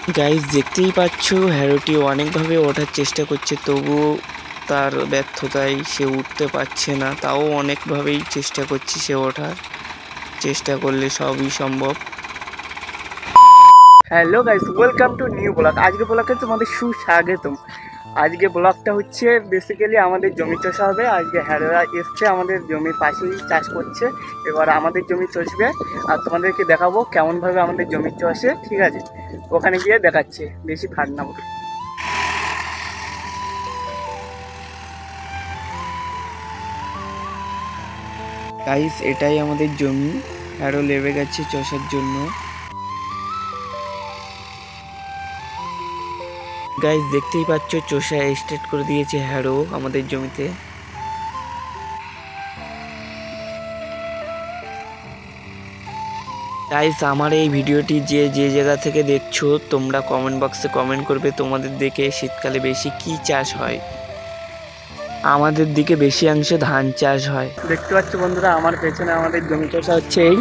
Guys দেখতেই পাচ্ছ হ্যারোটি অনেকভাবে ওঠার চেষ্টা করছে, তবুও তার ব্যর্থতায় সে উঠতে পারছে না। তাও অনেকভাবেই চেষ্টা করছে সে ওঠার। চেষ্টা করলে সবই সম্ভব। Hello guys, welcome to new blog. আজকে ব্লগে তোমাদের সুস্বাগতম। আজকে ব্লগটা হচ্ছে বেসিক্যালি আমাদের জমি চষা হবে। আজকে হ্যারোরা এসছে আমাদের জমির পাশেই চাষ করছে। এবার আমাদের জমি চষবে আর তোমাদেরকে দেখাবো কেমনভাবে আমাদের জমি চষে। ঠিক আছে, ওখানে গিয়ে দেখাচ্ছে, বেশি ফাট না বলে। গাইস এটাই আমাদের জমি, হ্যারো লেবে গেছে চষার জন্য। গাইস দেখতেই পাচ্ছ চষা স্টার্ট করে দিয়েছে হ্যারো আমাদের জমিতে। গাইস আমার এই ভিডিওটি যে যে জায়গা থেকে দেখছো তোমরা কমেন্ট বক্সে কমেন্ট করবে তোমাদের দিকে শীতকালে বেশি কি চাষ হয়। আমাদের দিকে বেশি অংশে ধান চাষ হয়। দেখতে পাচ্ছ বন্ধুরা, আমার পেছনে আমাদের জমি চষা হচ্ছে। এই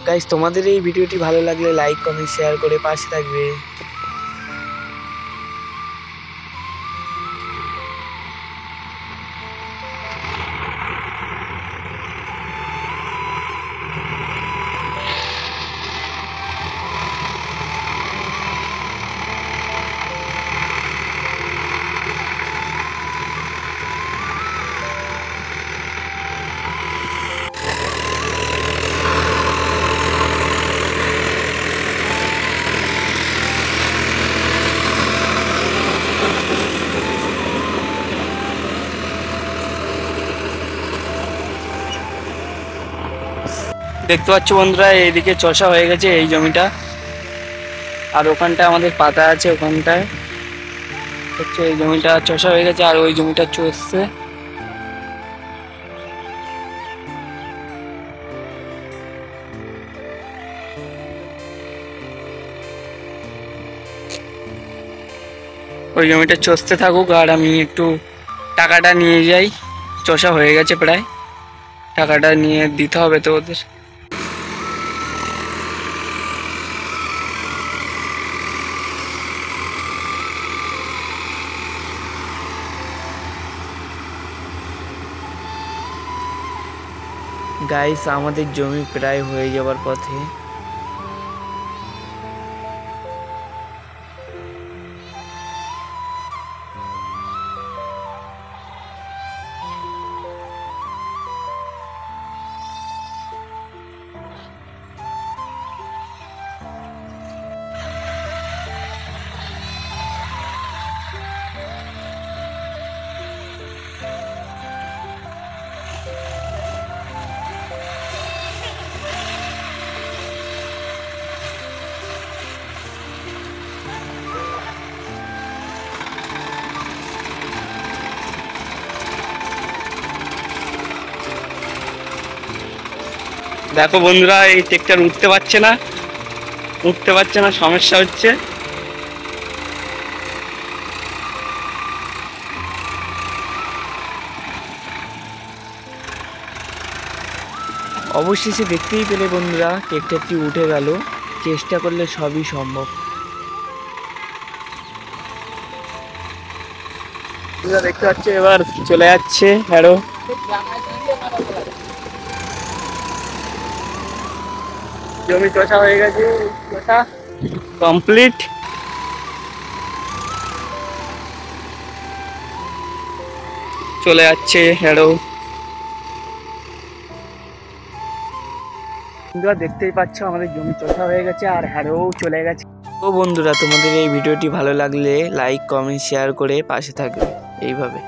গাইস তোমাদের এই ভিডিওটি ভালো লাগলে লাইক কমেন্ট শেয়ার করে পাশে থাকবে। দেখতে পাচ্ছ বন্ধুরা, এইদিকে চষা হয়ে গেছে এই জমিটা, আর ওখানটা আমাদের পাতা আছে। ওখানটায় হচ্ছে এই জমিটা চষা হয়ে গেছে, আর ওই জমিটা চষছে। ওই জমিটা চষতে থাকুক আর আমি একটু টাকাটা নিয়ে যাই। চষা হয়ে গেছে প্রায়, টাকাটা নিয়ে দিতে হবে তো ওদের। গাইস আমাদের জমি প্রায় হয়ে যাবার পথে। দেখো বন্ধুরা, এই ট্রেক্টর উঠতে পারছে না, সমস্যা হচ্ছে। অবশেষে দেখতেই পেলে বন্ধুরা, ট্রেক্টরটি উঠে গেল। চেষ্টা করলে সবই সম্ভব। দেখতে পাচ্ছ এবার চলে যাচ্ছে হ্যারো। জমি চষা হয়ে গেছে, চষা কমপ্লিট। চলে যাচ্ছে হ্যারো। বন্ধুরা দেখতেই পাচ্ছ আমাদের জমি চষা হয়ে গেছে আর হ্যারোও চলে গেছে। তো বন্ধুরা তোমাদের এই ভিডিওটি ভালো লাগলে লাইক কমেন্ট শেয়ার করে পাশে থাকবে এইভাবে।